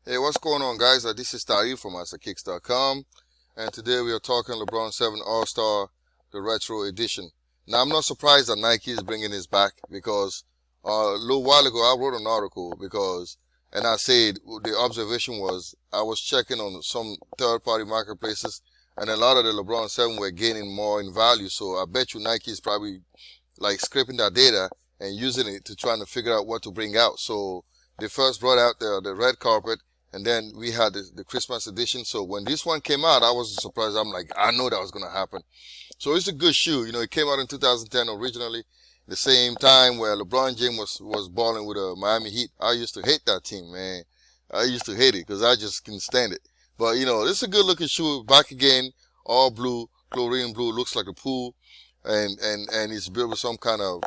Hey, what's going on, guys? This is Tari from kicks.com, and today we are talking LeBron 7 All-Star, the retro edition. Now, I'm not surprised that Nike is bringing this back because a little while ago I wrote an article and I said the observation was I was checking on some third-party marketplaces, and a lot of the LeBron 7 were gaining more in value. So I bet you Nike is probably like scraping that data and using it to try to figure out what to bring out. So they first brought out the red carpet, and then we had the Christmas edition. So when this one came out, I wasn't surprised. I'm like, I know that was going to happen. So it's a good shoe. You know, it came out in 2010 originally, the same time where LeBron James was balling with the Miami Heat. I used to hate that team, man. I used to hate it because I just couldn't stand it. But, you know, this is a good looking shoe. Back again, all blue, chlorine blue, looks like a pool. And it's built with some kind of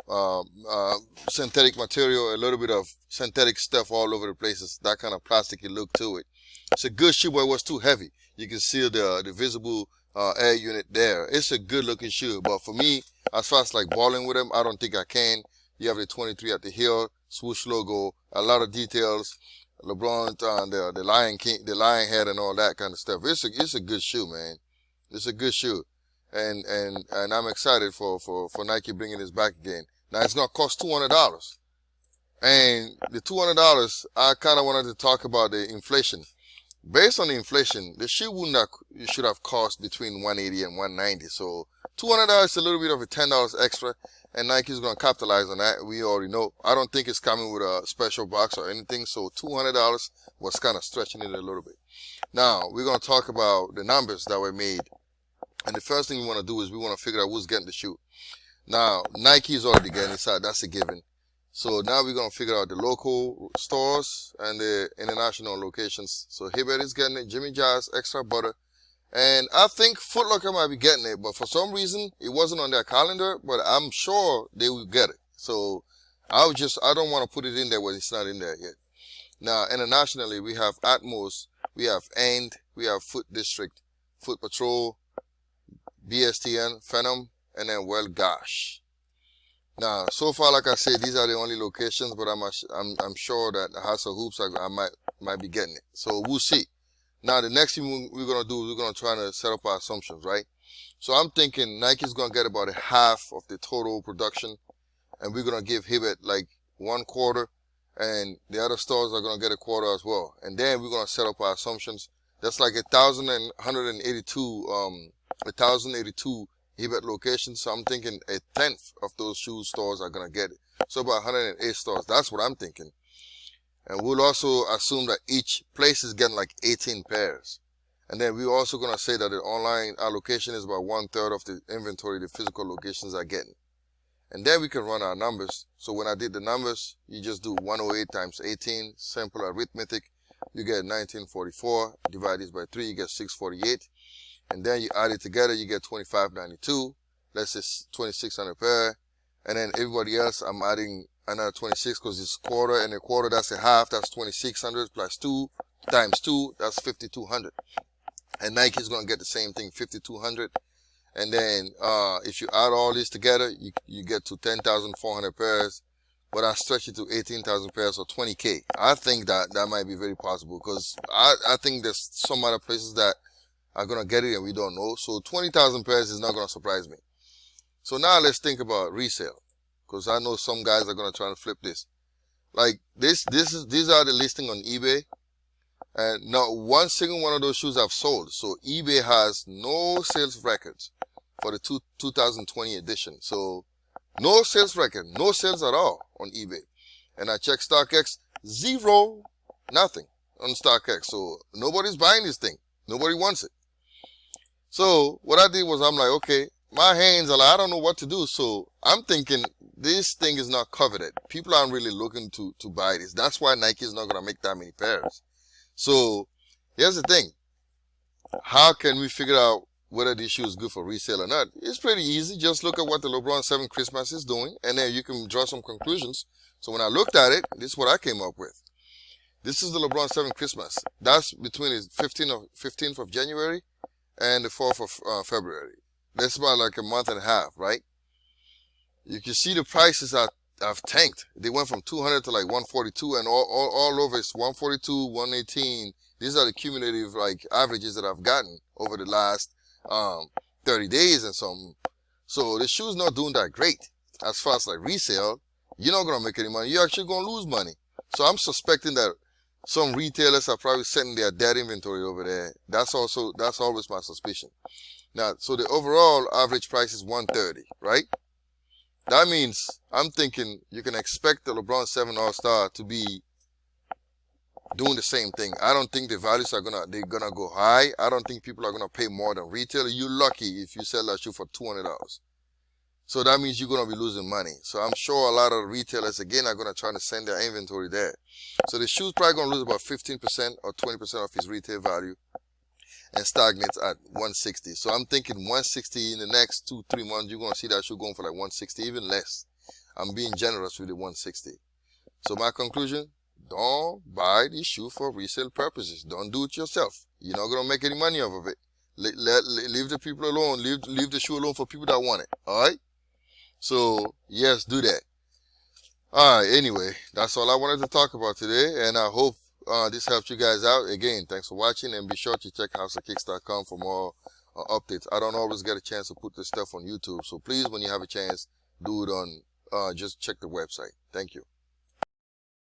synthetic material, a little bit of synthetic stuff all over the places, that kind of plasticky look to it. It's a good shoe, but it was too heavy. You can see the visible air unit there. It's a good looking shoe, but for me, as far as like balling with them, I don't think I can. You have the 23 at the heel, swoosh logo, a lot of details, LeBron, the Lion King, the lion head, and all that kind of stuff. It's a good shoe, man. It's a good shoe. And I'm excited for Nike bringing this back again. Now, it's going to cost $200. And the $200, I kind of wanted to talk about the inflation. Based on the inflation, the shoe should have cost between $180 and $190. So $200 is a little bit of a $10 extra, and Nike is going to capitalize on that. We already know. I don't think it's coming with a special box or anything, so $200 was kind of stretching it a little bit. Now, we're going to talk about the numbers that were made. And the first thing we want to do is we want to figure out who's getting the shoe. Now, Nike is already getting it, so that's a given. So now we're going to figure out the local stores and the international locations. So Hibbert is getting it, Jimmy John's, Extra Butter. And I think Foot Locker might be getting it, but for some reason, it wasn't on their calendar, but I'm sure they will get it. So I don't want to put it in there when it's not in there yet. Now, internationally, we have Atmos, we have End, we have Foot District, Foot Patrol, BSTN, Phenom, and then Well Gosh. Now, so far, like I said, these are the only locations, but I'm sure that House of Hoops, I might be getting it. So we'll see. Now, the next thing we're gonna do, we're gonna try to set up our assumptions, right? So I'm thinking Nike's gonna get about a half of the total production, and we're gonna give Hibbert like 1/4, and the other stores are gonna get 1/4 as well. And then we're gonna set up our assumptions. That's like 1,082 Hibbert locations. So I'm thinking 1/10 of those shoe stores are gonna get it. So about 108 stores. That's what I'm thinking. And we'll also assume that each place is getting like 18 pairs. And then we're also gonna say that the online allocation is about 1/3 of the inventory the physical locations are getting. And then we can run our numbers. So when I did the numbers, you just do 108 times 18, simple arithmetic. You get 1944, divide this by 3, you get 648. And then you add it together, you get 2592. That's just 2,600 pair. And then everybody else, I'm adding another 26 because it's 1/4, and 1/4, that's a half. That's 2,600 plus 2 times 2, that's 5,200. And Nike is going to get the same thing, 5,200. And then if you add all this together, you get to 10,400 pairs. But I stretch it to 18,000 pairs or 20K. I think that might be very possible because I think there's some other places that are going to get it and we don't know. So 20,000 pairs is not going to surprise me. So now let's think about resale, because I know some guys are going to try to flip this. Like these are the listing on eBay, and not one single one of those shoes have sold. So eBay has no sales records for the 2020 edition. So no sales record, no sales at all on eBay. And I checked StockX, zero, nothing on StockX. So nobody's buying this thing. Nobody wants it. So what I did was I'm like, okay, my hands are like, I don't know what to do. So I'm thinking this thing is not coveted. People aren't really looking to buy this. That's why Nike is not going to make that many pairs. So here's the thing. How can we figure out whether this shoe is good for resale or not? It's pretty easy. Just look at what the LeBron 7 Christmas is doing, and then you can draw some conclusions. So when I looked at it, this is what I came up with. This is the LeBron 7 Christmas. That's between the 15th of January and the 4th of February. That's about like a month and a half, right? You can see the prices are have tanked. They went from 200 to like 142, and all over it's 142, 118. These are the cumulative like averages that I've gotten over the last 30 days and something. So the shoe's not doing that great. As far as like resale, you're not gonna make any money. You're actually gonna lose money. So I'm suspecting that some retailers are probably sending their dead inventory over there. That's always my suspicion. Now, so the overall average price is 130, right? That means I'm thinking you can expect the LeBron 7 All-Star to be doing the same thing. I don't think the values are they're gonna go high. I don't think people are gonna pay more than retail. You're lucky if you sell that shoe for $200. So that means you're gonna be losing money. So I'm sure a lot of retailers again are gonna try to send their inventory there. So the shoe's probably gonna lose about 15% or 20% of its retail value and stagnates at 160. So I'm thinking 160 in the next 2-3 months. You're gonna see that shoe going for like 160, even less. I'm being generous with the 160. So my conclusion: don't buy this shoe for resale purposes. Don't do it yourself. You're not gonna make any money off of it. Leave the people alone. Leave the shoe alone for people that want it. All right. So yes, do that. All right. Anyway, that's all I wanted to talk about today, and I hope this helped you guys out. Again, thanks for watching, and be sure to check houseofkicks.com for more updates. I don't always get a chance to put this stuff on YouTube, so please, when you have a chance, do it on. Just check the website. Thank you.